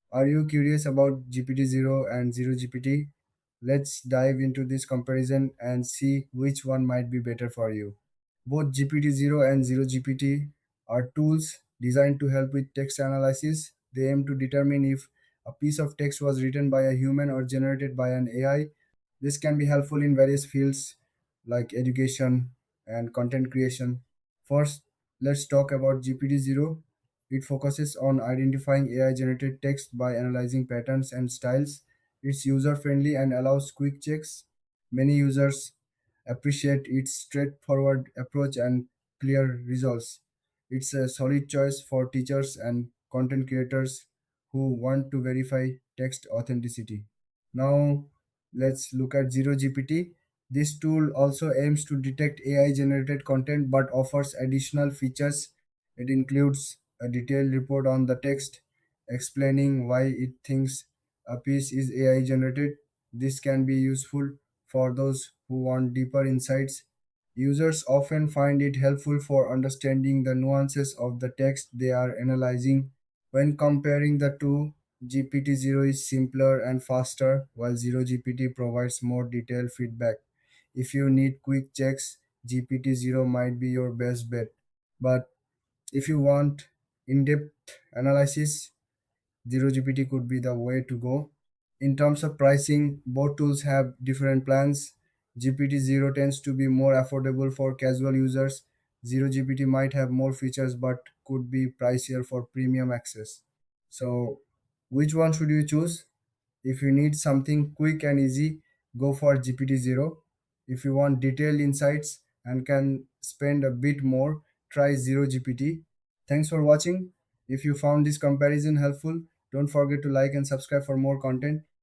Are you curious about GPT-Zero and ZeroGPT? Let's dive into this comparison and see which one might be better for you. Both GPT-Zero and ZeroGPT are tools designed to help with text analysis. They aim to determine if a piece of text was written by a human or generated by an AI. This can be helpful in various fields like education and content creation. First, let's talk about GPT-Zero. It focuses on identifying AI generated text by analyzing patterns and styles. It's user friendly and allows quick checks. Many users appreciate its straightforward approach and clear results. It's a solid choice for teachers and content creators who want to verify text authenticity. Now, let's look at ZeroGPT. This tool also aims to detect AI generated content but offers additional features. It includes a detailed report on the text explaining why it thinks a piece is AI generated. This can be useful for those who want deeper insights. Users often find it helpful for understanding the nuances of the text they are analyzing. When comparing the two, GPT-Zero is simpler and faster, while ZeroGPT provides more detailed feedback. If you need quick checks, GPT-Zero might be your best bet. But if you want in-depth analysis, ZeroGPT could be the way to go. In terms of pricing, both tools have different plans. GPT-Zero tends to be more affordable for casual users. ZeroGPT might have more features but could be pricier for premium access. So, which one should you choose? If you need something quick and easy, go for GPT-Zero. If you want detailed insights and can spend a bit more, try ZeroGPT. Thanks for watching. If you found this comparison helpful, don't forget to like and subscribe for more content.